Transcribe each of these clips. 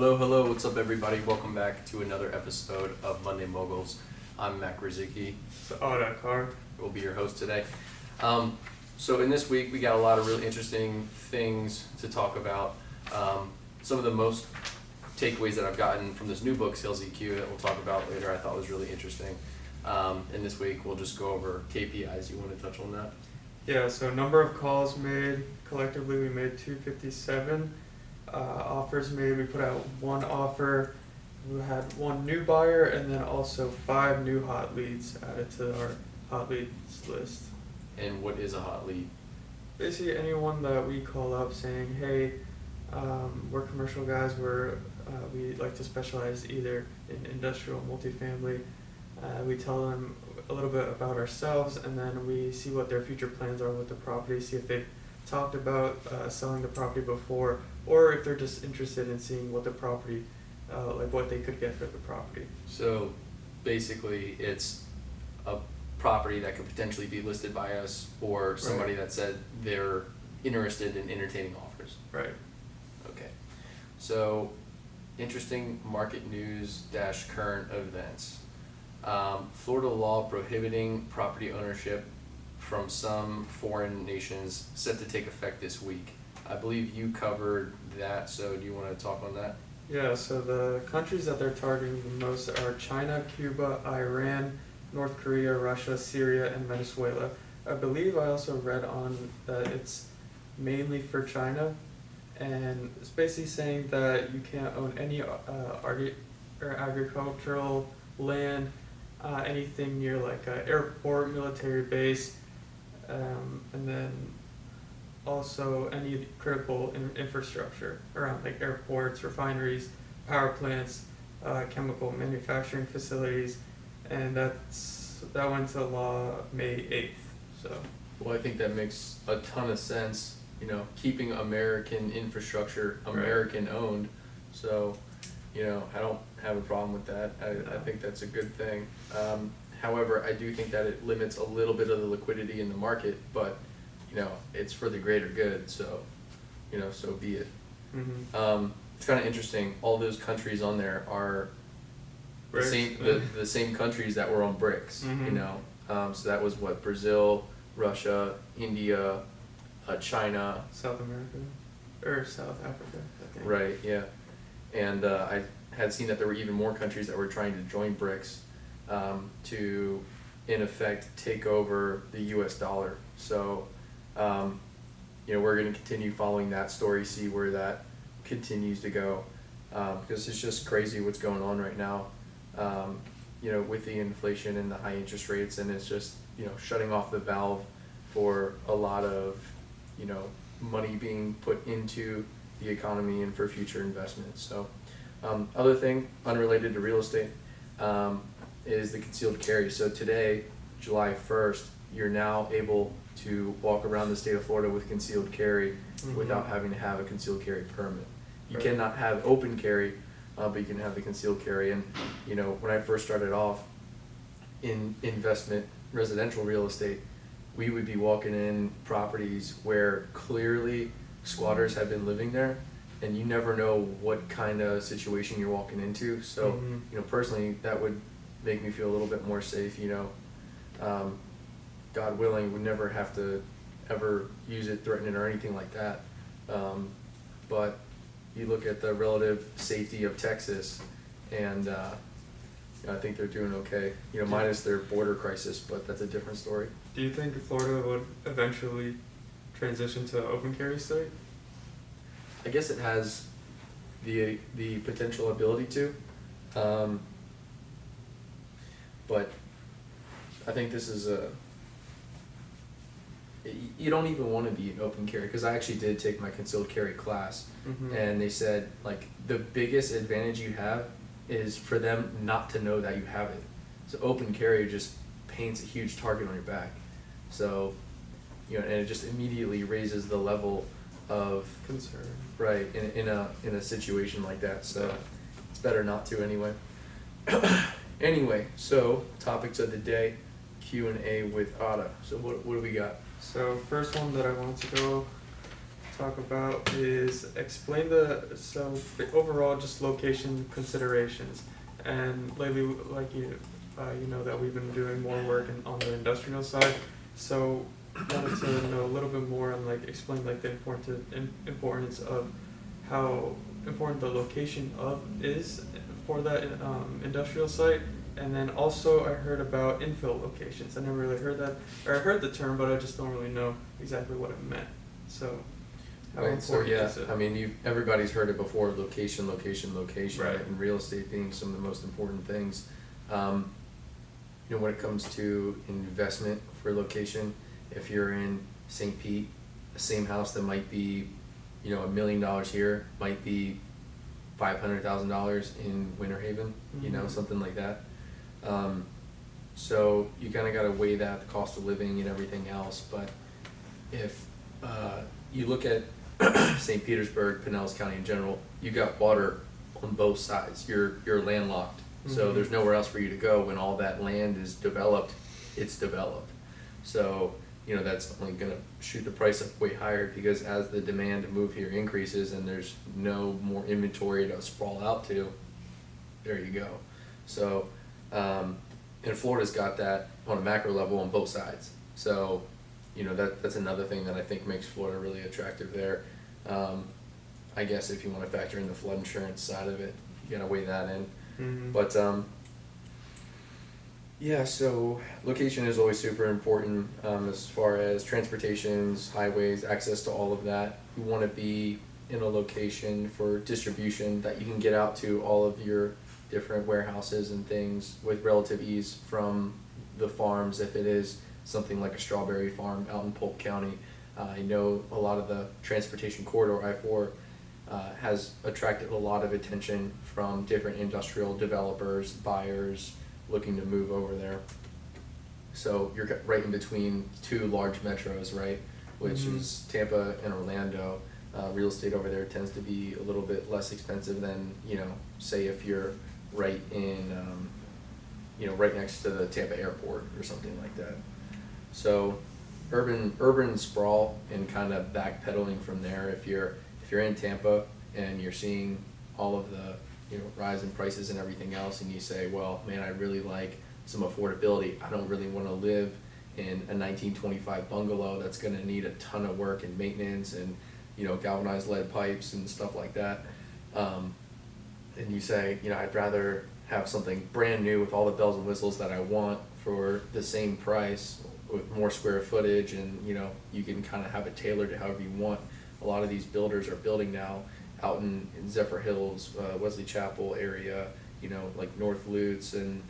Hello, what's up everybody? Welcome back to another episode of Monday Moguls. I'm Matt Grzicki. Will be your host today. So in this week we got a lot of really interesting things to talk about. Some of the most takeaways that I've gotten from this new book, Sales EQ, that we'll talk about later, I thought was really interesting. And this week we'll just go over KPIs. You want to touch on that? Yeah, so number of calls made, collectively we made 257. Offers made, we put out one offer, we had one new buyer, and then also 5 new hot leads added to our hot leads list. And what is a hot lead? Basically anyone that we call up saying, hey, we're commercial guys, we like to specialize either in industrial, multifamily. We tell them a little bit about ourselves, and then we see what their future plans are with the property, see if they've talked about selling the property before, or if they're just interested in seeing what the property, like what they could get for the property. So basically it's a property that could potentially be listed by us, or somebody that said they're interested in entertaining offers. Right. Okay. So interesting market news -- current events. Florida law prohibiting property ownership from some foreign nations set to take effect this week. I believe you covered that, so do you want to talk on that? Yeah, so the countries that they're targeting the most are China, Cuba, Iran, North Korea, Russia, Syria, and Venezuela. I believe I also read on that it's mainly for China, and it's basically saying that you can't own any agricultural land, anything near like an airport, military base, and then also any critical infrastructure around like airports, refineries, power plants, chemical manufacturing facilities, and that went into law May 8th. So. Well, I think that makes a ton of sense, keeping American infrastructure American owned. So, I don't have a problem with that. I think that's a good thing. However, I do think that it limits a little bit of the liquidity in the market, but it's for the greater good, so so be it. Mm-hmm. It's kind of interesting. All those countries on there are the same countries that were on BRICS. Mm-hmm. So that was what: Brazil, Russia, India, China, South America, or South Africa, I think. Right. Yeah. And I had seen that there were even more countries that were trying to join BRICS to, in effect, take over the U.S. dollar. So, we're going to continue following that story, see where that continues to go, because it's just crazy what's going on right now, with the inflation and the high interest rates, and it's just, shutting off the valve for a lot of, money being put into the economy and for future investments. So, other thing, unrelated to real estate, is the concealed carry. So today, July 1st, you're now able to walk around the state of Florida with concealed carry without having to have a concealed carry permit. You cannot have open carry, but you can have the concealed carry. And when I first started off in investment residential real estate, we would be walking in properties where clearly squatters have been living there, and you never know what kind of situation you're walking into. So, personally, that would make me feel a little bit more safe. God willing, would never have to ever use it, threaten it, or anything like that. But you look at the relative safety of Texas, and I think they're doing okay. Minus their border crisis, but that's a different story. Do you think Florida would eventually transition to open carry state? I guess it has the potential ability to, but I think this is you don't even want to be an open carry, because I actually did take my concealed carry class, and they said like the biggest advantage you have is for them not to know that you have it. So open carry just paints a huge target on your back. So and it just immediately raises the level of concern. Right, in a situation like that. So it's better not to anyway. Anyway, so topics of the day, Q&A with Ada. So what do we got? So first one that I wanted to talk about is explain overall just location considerations. And lately, like you know that we've been doing more work on the industrial side. So wanted to know a little bit more and like explain like the importance of how important the location of is for that industrial site. And then also I heard about infill locations. I never really heard that, or I heard the term, but I just don't really know exactly what it meant. So how Right, important so yeah, is it? I mean, everybody's heard it before, location, location, location, Right. and real estate being some of the most important things. You know, when it comes to investment for location, if you're in St. Pete, the same house that might be, you know, $1 million here might be $500,000 in Winter Haven, you know, Mhm. something like that. So you kind of got to weigh that, the cost of living and everything else. But if you look at St. Petersburg, Pinellas County in general, you got water on both sides. You're landlocked, so Mhm. there's nowhere else for you to go. When all that land is developed, it's developed. So you know that's only going to shoot the price up way higher, because as the demand to move here increases and there's no more inventory to sprawl out to, there you go. So and Florida's got that on a macro level on both sides. So you know that's another thing that I think makes Florida really attractive there. I guess if you want to factor in the flood insurance side of it, you gotta weigh that in. Mhm. But yeah, so location is always super important as far as transportations, highways, access to all of that. You want to be in a location for distribution that you can get out to all of your different warehouses and things with relative ease from the farms. If it is something like a strawberry farm out in Polk County, I know a lot of the transportation corridor I-4 has attracted a lot of attention from different industrial developers, buyers looking to move over there. So you're right in between two large metros, right? Which Mhm. is Tampa and Orlando. Real estate over there tends to be a little bit less expensive than, you know, say if you're right in, you know, right next to the Tampa airport or something like that. So urban sprawl and kind of backpedaling from there. If you're in Tampa and you're seeing all of the, you know, rise in prices and everything else, and you say, well, man, I really like some affordability. I don't really want to live in a 1925 bungalow that's going to need a ton of work and maintenance and, you know, galvanized lead pipes and stuff like that. And you say, you know, I'd rather have something brand new with all the bells and whistles that I want for the same price with more square footage, and, you know, you can kind of have it tailored to however you want. A lot of these builders are building now out in Zephyr Hills, Wesley Chapel area, you know, like North Lutz and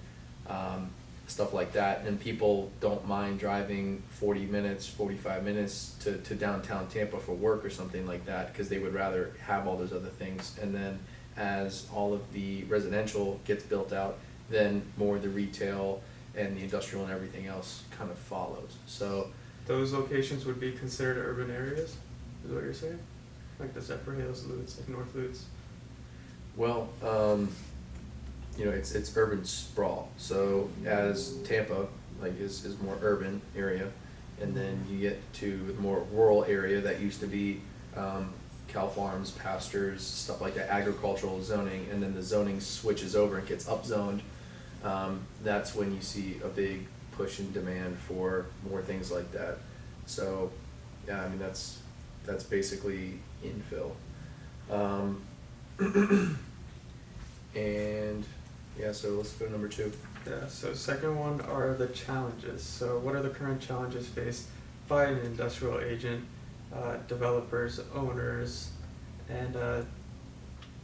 stuff like that. And people don't mind driving 40 minutes, 45 minutes to downtown Tampa for work or something like that, because they would rather have all those other things. And then as all of the residential gets built out, then more of the retail and the industrial and everything else kind of follows. So Those locations would be considered urban areas, is what you're saying? Like the Zephyr Hills, Lutz, like North Lutz. well, you know, it's urban sprawl. So as Tampa, like, is more urban area, and then you get to the more rural area that used to be cow farms, pastures, stuff like that, agricultural zoning, and then the zoning switches over and gets upzoned. That's when you see a big push in demand for more things like that. So yeah, I mean that's basically infill. And yeah, so let's go to number 2. Yeah, so second one are the challenges. So what are the current challenges faced by an industrial agent, developers, owners, and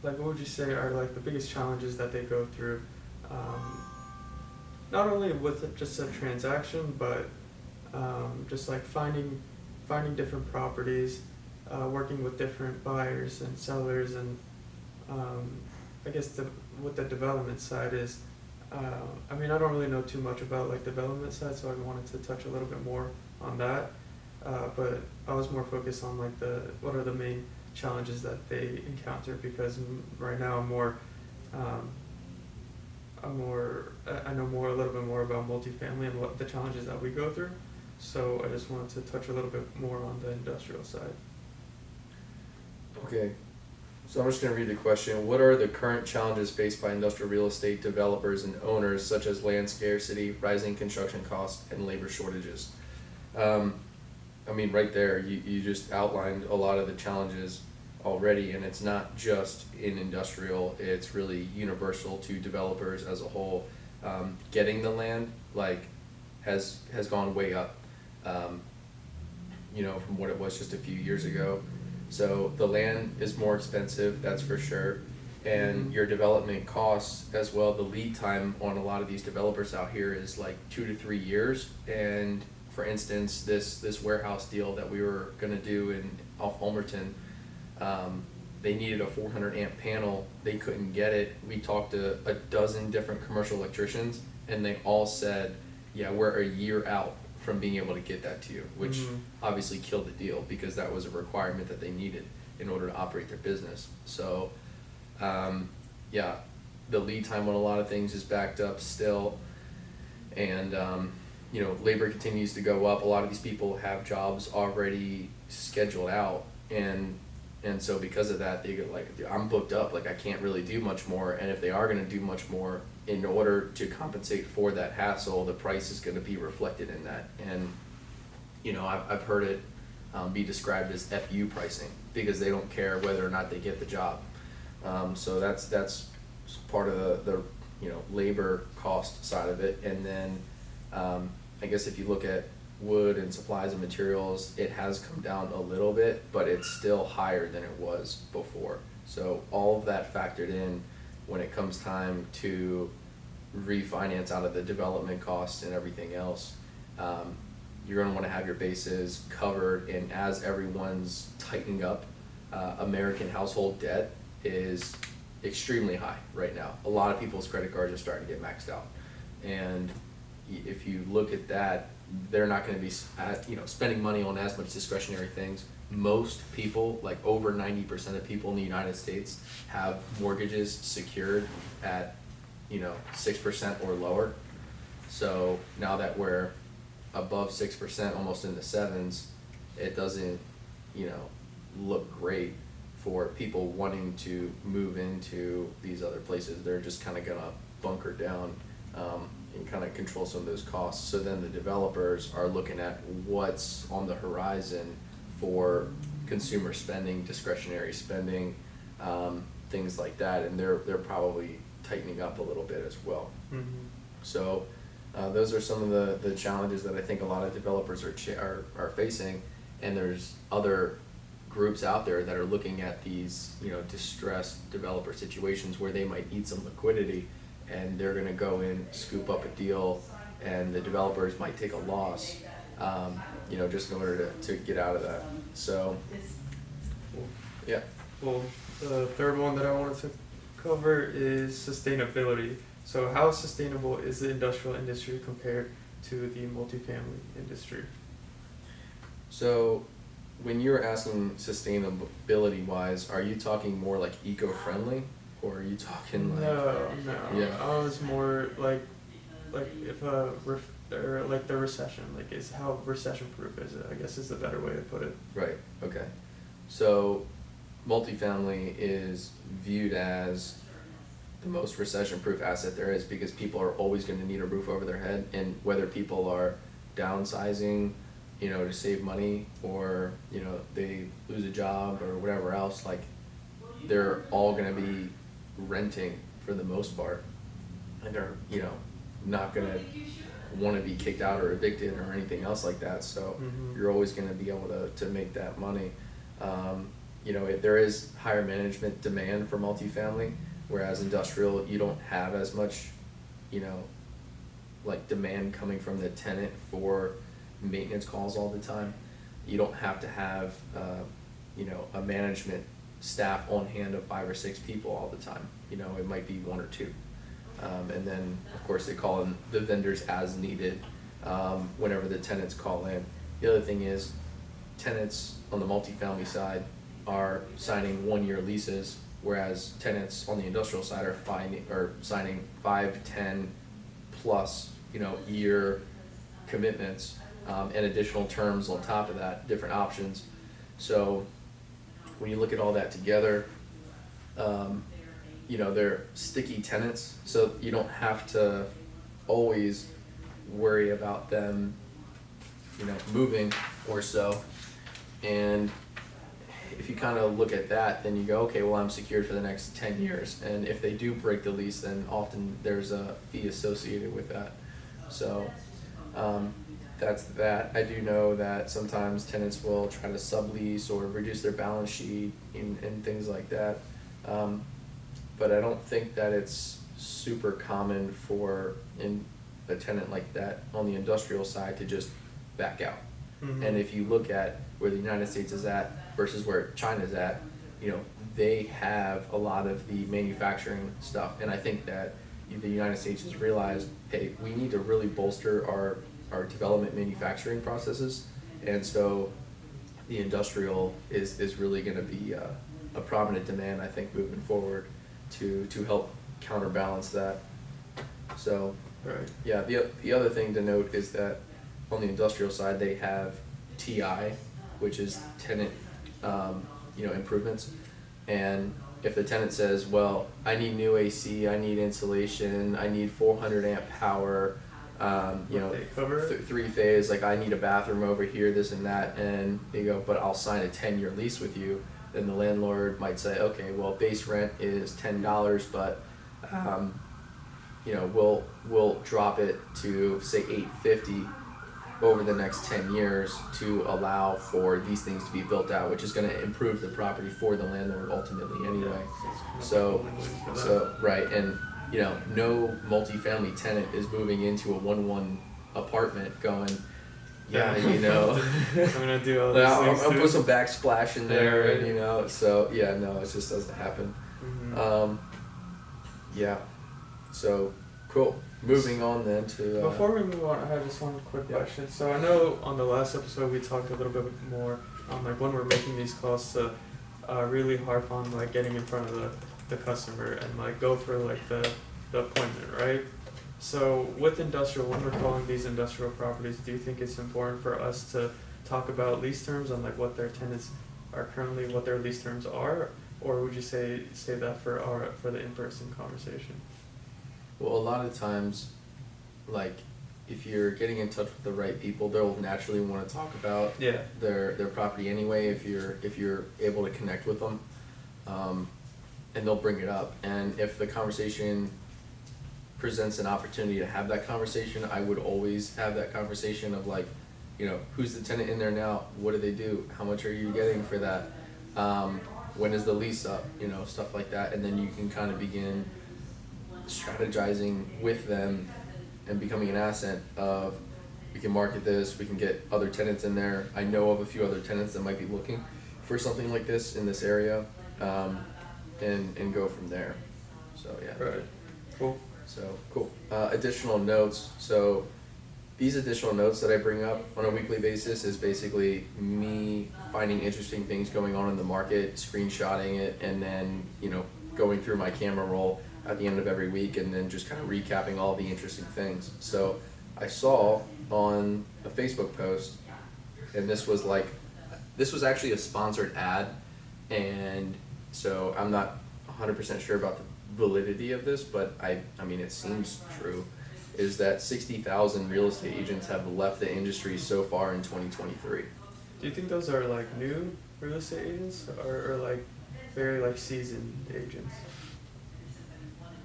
like what would you say are like the biggest challenges that they go through, not only with just a transaction, but just like finding different properties, working with different buyers and sellers, and I guess what the development side is. I mean, I don't really know too much about like development side, so I wanted to touch a little bit more on that. But I was more focused on like what are the main challenges that they encounter, because right now I know a little bit more about multifamily and what the challenges that we go through. So I just wanted to touch a little bit more on the industrial side. Okay, so I'm just gonna read the question. What are the current challenges faced by industrial real estate developers and owners, such as land scarcity, rising construction costs, and labor shortages? Um, I mean, right there, you just outlined a lot of the challenges already, and it's not just in industrial, it's really universal to developers as a whole. Getting the land, like, has gone way up, um, from what it was just a few years ago. So the land is more expensive, that's for sure, and your development costs as well. The lead time on a lot of these developers out here is like 2 to 3 years. And for instance, this warehouse deal that we were gonna do off Ulmerton, they needed a 400 amp panel. They couldn't get it. We talked to a dozen different commercial electricians, and they all said, "Yeah, we're a year out from being able to get that to you," which obviously killed the deal because that was a requirement that they needed in order to operate their business. So, yeah, the lead time on a lot of things is backed up still, and labor continues to go up. A lot of these people have jobs already scheduled out, and so because of that, they get like, I'm booked up, like I can't really do much more. And if they are going to do much more, in order to compensate for that hassle, the price is going to be reflected in that. And I've heard it be described as FU pricing, because they don't care whether or not they get the job. So that's part of the labor cost side of it. And then I guess if you look at wood and supplies and materials, it has come down a little bit, but it's still higher than it was before. So all of that factored in when it comes time to refinance out of the development costs and everything else. You're going to want to have your bases covered, and as everyone's tightening up, American household debt is extremely high right now. A lot of people's credit cards are starting to get maxed out, and if you look at that, they're not going to be spending money on as much discretionary things. Most people, like over 90% of people in the United States, have mortgages secured at 6% or lower. So now that we're above 6%, almost in the sevens, it doesn't look great for people wanting to move into these other places. They're just kind of gonna bunker down and kind of control some of those costs. So then the developers are looking at what's on the horizon for consumer spending, discretionary spending, things like that, and they're probably tightening up a little bit as well. So those are some of the challenges that I think a lot of developers are facing, and there's other groups out there that are looking at these distressed developer situations where they might need some liquidity, and they're going to go in, scoop up a deal, and the developers might take a loss, just in order to get out of that. So, yeah. Well, the third one that I wanted to cover is sustainability. So how sustainable is the industrial industry compared to the multifamily industry? So when you're asking sustainability wise, are you talking more like eco-friendly, or are you talking like... No. Yeah. I was more like if or like the recession, like is how recession proof is it, I guess is the better way to put it. Right, okay. So multifamily is viewed as the most recession-proof asset there is, because people are always going to need a roof over their head, and whether people are downsizing, to save money, or they lose a job or whatever else, like they're all going to be renting for the most part, and they're not going to want to be kicked out or evicted or anything else like that. So you're always going to be able to make that money. There is higher management demand for multifamily, whereas industrial, you don't have as much, like demand coming from the tenant for maintenance calls all the time. You don't have to have, a management staff on hand of 5 or 6 people all the time. It might be 1 or 2. And then, of course, they call in the vendors as needed whenever the tenants call in. The other thing is, tenants on the multifamily side are signing 1-year leases, whereas tenants on the industrial side are signing 5, 10 plus year commitments, and additional terms on top of that, different options. So when you look at all that together, you know, they're sticky tenants, so you don't have to always worry about them, you know, moving or so. And if you kind of look at that, then you go, okay, well, I'm secured for the next 10 years. And if they do break the lease, then often there's a fee associated with that. So that's that. I do know that sometimes tenants will try to sublease or reduce their balance sheet and things like that. But I don't think that it's super common for a tenant like that on the industrial side to just back out. Mm-hmm. And if you look at where the United States is at versus where China's at, you know, they have a lot of the manufacturing stuff. And I think that the United States has realized, hey, we need to really bolster our development manufacturing processes. And so the industrial is really going to be a prominent demand, I think, moving forward to help counterbalance that. So, Right. yeah, the other thing to note is that on the industrial side, they have TI, which is tenant, you know, improvements. And if the tenant says, well, I need new AC, I need insulation, I need 400 amp power, you know, They cover it? three phase, like I need a bathroom over here, this and that, and you go, but I'll sign a 10-year lease with you, then the landlord might say, okay, well, base rent is $10, but you know, we'll drop it to say $850 over the next 10 years to allow for these things to be built out, which is going to improve the property for the landlord ultimately anyway. So right, and you know, no multifamily tenant is moving into a 1-1 apartment going, yeah, you know, I'm gonna do all these I'll things put some backsplash in there, Yeah, right. and you know, so yeah, no, it just doesn't happen. Mm-hmm. Yeah, so cool. Moving on then to Before we move on, I have just one quick Yeah. question. So I know on the last episode we talked a little bit more on like when we're making these calls to really harp on like getting in front of the customer and like go for like the appointment, right? So with industrial, when we're calling these industrial properties, do you think it's important for us to talk about lease terms on like what their tenants are currently, what their lease terms are, or would you say that for the in-person conversation? well, a lot of times, like, if you're getting in touch with the right people, they'll naturally want to talk about Yeah. their property anyway. If you're able to connect with them, and they'll bring it up. And if the conversation presents an opportunity to have that conversation, I would always have that conversation of like, you know, who's the tenant in there now? What do they do? How much are you getting for that? When is the lease up? You know, stuff like that. And then you can kind of begin strategizing with them and becoming an asset of, we can market this, we can get other tenants in there. I know of a few other tenants that might be looking for something like this in this area, and go from there. So yeah. Right. Cool. So cool. Additional notes. So these additional notes that I bring up on a weekly basis is basically me finding interesting things going on in the market, screenshotting it, and then, you know, going through my camera roll at the end of every week and then just kind of recapping all the interesting things. So I saw on a Facebook post, and this was actually a sponsored ad, and so I'm not 100% sure about the validity of this, but I mean, it seems true, is that 60,000 real estate agents have left the industry so far in 2023. Do you think those are like new real estate agents or like very like seasoned agents?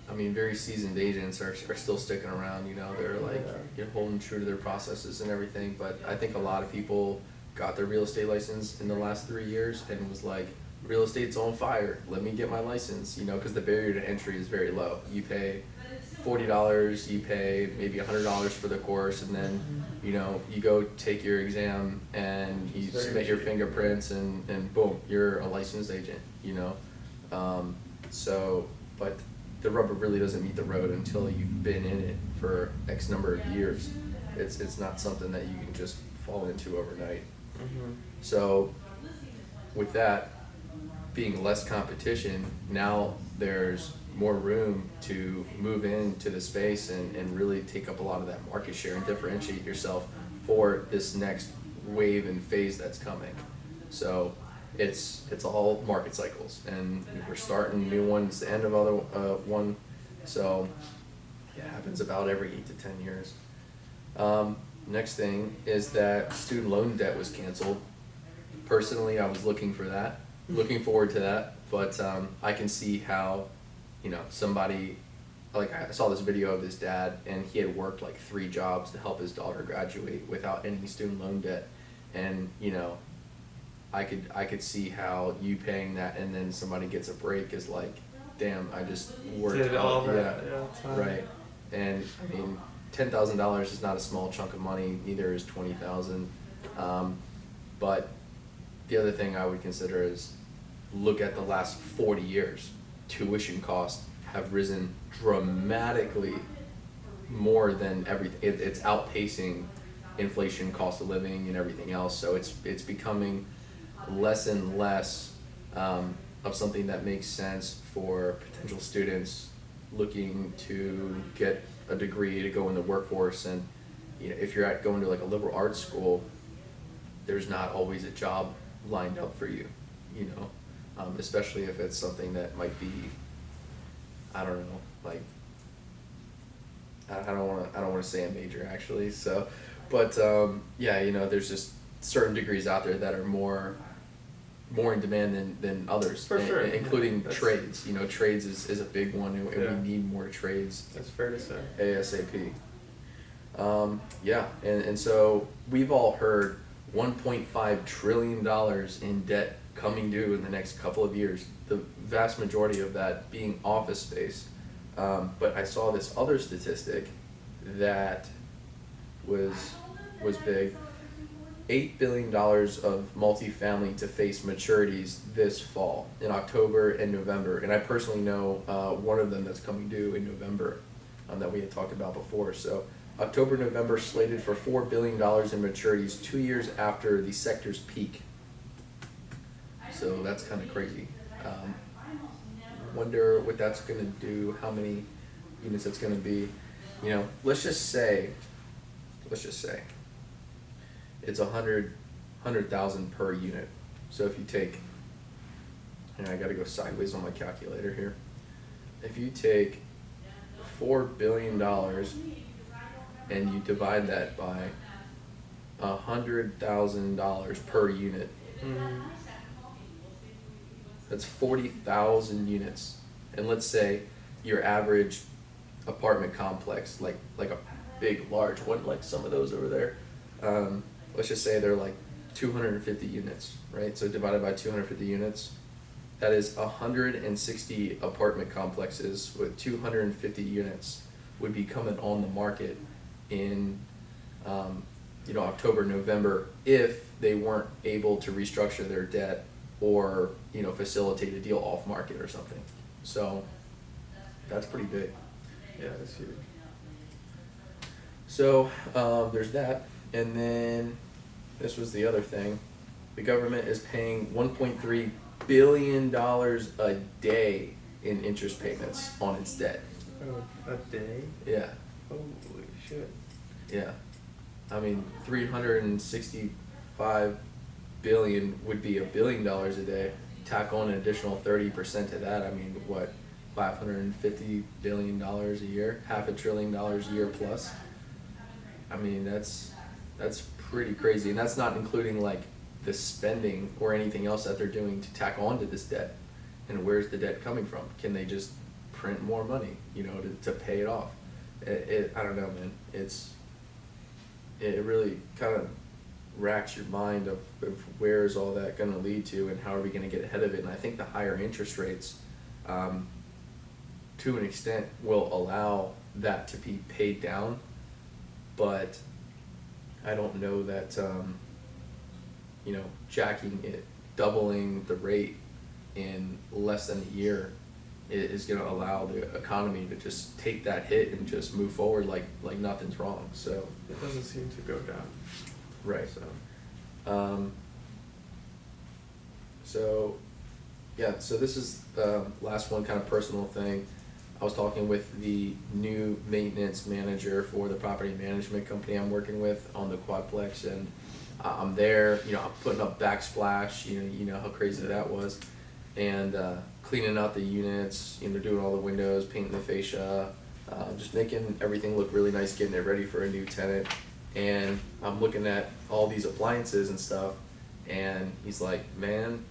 I mean, very seasoned agents are still sticking around, you know, they're like, Yeah. you're holding true to their processes and everything, but I think a lot of people got their real estate license in the last 3 years and was like, real estate's on fire, let me get my license, you know, because the barrier to entry is very low. You pay $40, you pay maybe $100 for the course, and then, you know, you go take your exam and you Very submit your cheap. fingerprints and boom, you're a licensed agent, you know. So, but the rubber really doesn't meet the road until you've been in it for X number of years. It's not something that you can just fall into overnight. Mm-hmm. So with that being less competition, now there's more room to move into the space and really take up a lot of that market share and differentiate yourself for this next wave and phase that's coming. So it's all market cycles, and we're starting new ones, the end of other one, so it happens about every 8 to 10 years. Next thing is that student loan debt was canceled. Personally, I was looking forward to that, but I can see how, somebody, like I saw this video of this dad, and he had worked like 3 jobs to help his daughter graduate without any student loan debt, and I could see how you paying that and then somebody gets a break is like, damn, I just worked Did all hard. that, time. Right. And I mean, $10,000 is not a small chunk of money, neither is 20,000. But the other thing I would consider is look at the last 40 years. Tuition costs have risen dramatically more than everything. It's outpacing inflation, cost of living, and everything else. So it's becoming less and less of something that makes sense for potential students looking to get a degree to go in the workforce. And if you're going to like a liberal arts school, there's not always a job lined up for you, especially if it's something that might be, I don't know, like I don't want to say a major actually. So, but there's just certain degrees out there that are more in demand than others, For sure. including Yeah, trades. Trades is a big one, and Yeah. we need more trades That's fair to say. ASAP. And so we've all heard $1.5 trillion in debt coming due in the next couple of years, the vast majority of that being office space. But I saw this other statistic that was big. $8 billion of multifamily to face maturities this fall in October and November. And I personally know one of them that's coming due in November that we had talked about before. So October, November slated for $4 billion in maturities 2 years after the sector's peak. So that's kind of crazy. Wonder what that's going to do, how many units it's going to be. Let's just say it's 100,000 per unit. So if you take, and I got to go sideways on my calculator here. If you take $4 billion and you divide that by $100,000 per unit, that's 40,000 units. And let's say your average apartment complex, like a big, large one, like some of those over there, let's just say they're like 250 units, right? So divided by 250 units, that is 160 apartment complexes with 250 units would be coming on the market in October, November, if they weren't able to restructure their debt or facilitate a deal off market or something. So that's pretty big. Yeah, that's huge. So there's that. And then this was the other thing. The government is paying $1.3 billion a day in interest payments on its debt. Oh, a day? Yeah. Holy shit. Yeah. I mean, 365 billion would be $1 billion a day. Tack on an additional 30% to that. I mean, what, $550 billion a year, $500 billion a year plus. I mean, that's pretty crazy, and that's not including like the spending or anything else that they're doing to tack on to this debt. And where's the debt coming from? Can they just print more money, to pay it off? I don't know, man. It really kind of racks your mind of where is all that going to lead to, and how are we going to get ahead of it. And I think the higher interest rates, to an extent, will allow that to be paid down, but I don't know that jacking it, doubling the rate in less than a year is going to allow the economy to just take that hit and just move forward like nothing's wrong. So it doesn't seem to go down. Right. So this is the last one, kind of personal thing. I was talking with the new maintenance manager for the property management company I'm working with on the Quadplex, and I'm there, I'm putting up backsplash, you know how crazy that was, and cleaning out the units, doing all the windows, painting the fascia, just making everything look really nice, getting it ready for a new tenant. And I'm looking at all these appliances and stuff, and he's like, man,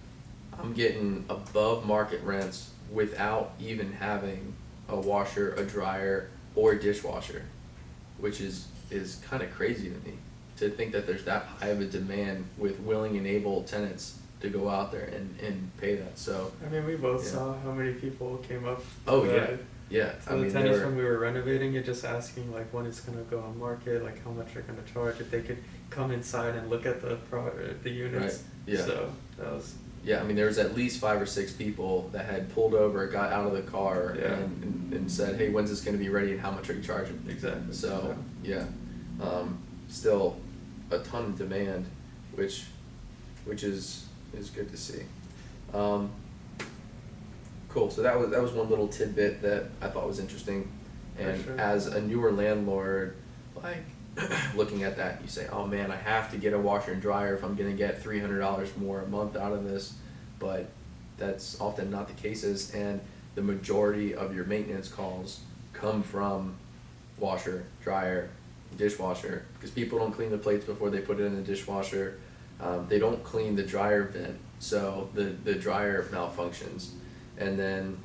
I'm getting above market rents without even having a washer, a dryer, or a dishwasher, which is kind of crazy to me, to think that there's that high of a demand with willing and able tenants to go out there and pay that. So I mean, we both yeah. saw how many people came up. Oh to yeah. So the tenants when we were renovating it, just asking like when it's gonna go on market, like how much they're gonna charge, if they could come inside and look at the units. Right. Yeah. So that was. Yeah, I mean, there was at least 5 or 6 people that had pulled over, got out of the car, Yeah. and said, hey, when's this going to be ready and how much are you charging? Exactly. So, yeah, still a ton of demand, which is good to see. Cool, so that was one little tidbit that I thought was interesting. And For sure. as a newer landlord, like, looking at that, you say, oh man, I have to get a washer and dryer if I'm going to get $300 more a month out of this, but that's often not the cases, and the majority of your maintenance calls come from washer, dryer, dishwasher, because people don't clean the plates before they put it in the dishwasher. They don't clean the dryer vent, so the dryer malfunctions, and then,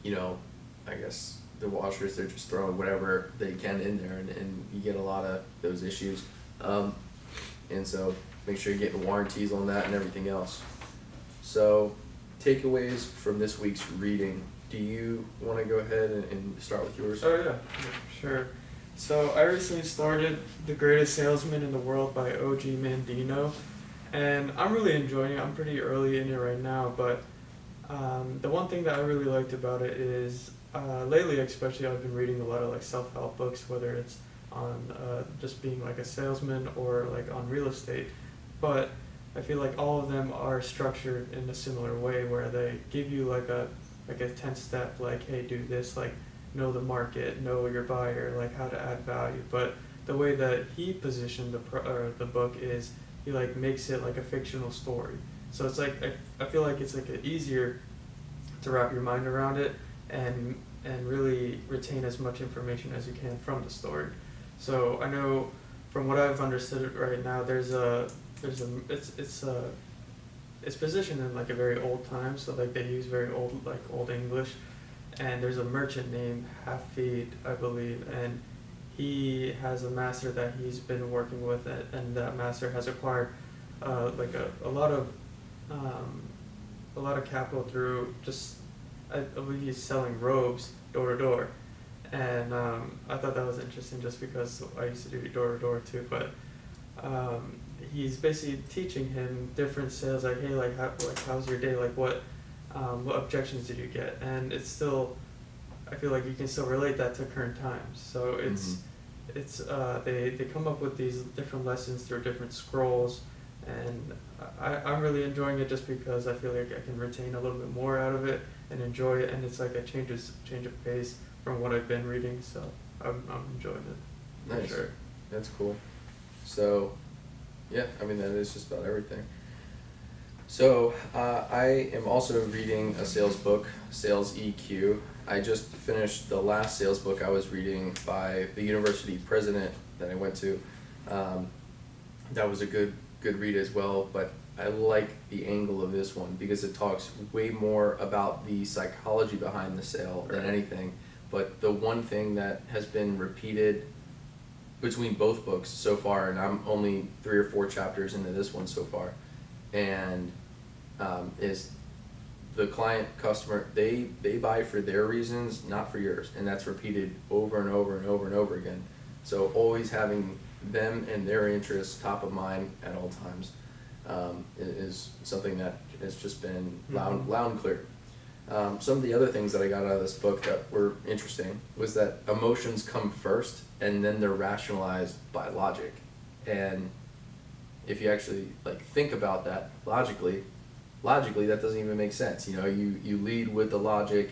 I guess the washers, they're just throwing whatever they can in there, and you get a lot of those issues. And so make sure you're getting warranties on that and everything else. So takeaways from this week's reading. Do you want to go ahead and start with yours? Oh yeah, sure. So I recently started The Greatest Salesman in the World by O.G. Mandino, and I'm really enjoying it. I'm pretty early in it right now, but the one thing that I really liked about it is lately especially I've been reading a lot of like self-help books, whether it's on just being like a salesman or like on real estate, but I feel like all of them are structured in a similar way where they give you like a 10-step, like, hey, do this, like know the market, know your buyer, like how to add value. But the way that he positioned the book is he like makes it like a fictional story, so it's like I feel like it's like easier to wrap your mind around it and really retain as much information as you can from the story. So I know from what I've understood right now, it's positioned in like a very old time, so like they use very old English, and there's a merchant named Hafid, I believe, and he has a master that he's been working with, and that master has acquired like a lot of capital through just, I believe he's selling robes door to door, and I thought that was interesting just because I used to do door to door too. But he's basically teaching him different sales, like, hey, how's your day, like what objections did you get, and it's still, I feel like you can still relate that to current times. So it's they come up with these different lessons through different scrolls, and I'm really enjoying it just because I feel like I can retain a little bit more out of it and enjoy it, and it's like a change of pace from what I've been reading, so I'm enjoying it. Nice. For sure. That's cool. So, yeah, I mean, that is just about everything. So, I am also reading a sales book, Sales EQ. I just finished the last sales book I was reading by the university president that I went to. That was a good read as well, but I like the angle of this one because it talks way more about the psychology behind the sale than anything. But the one thing that has been repeated between both books so far, and I'm only 3 or 4 chapters into this one so far, and is the client customer, they buy for their reasons, not for yours, and that's repeated over and over and over and over again. So always having them and their interests top of mind at all times is something that has just been loud and clear. Some of the other things that I got out of this book that were interesting was that emotions come first and then they're rationalized by logic. And if you actually like think about that logically that doesn't even make sense. You lead with the logic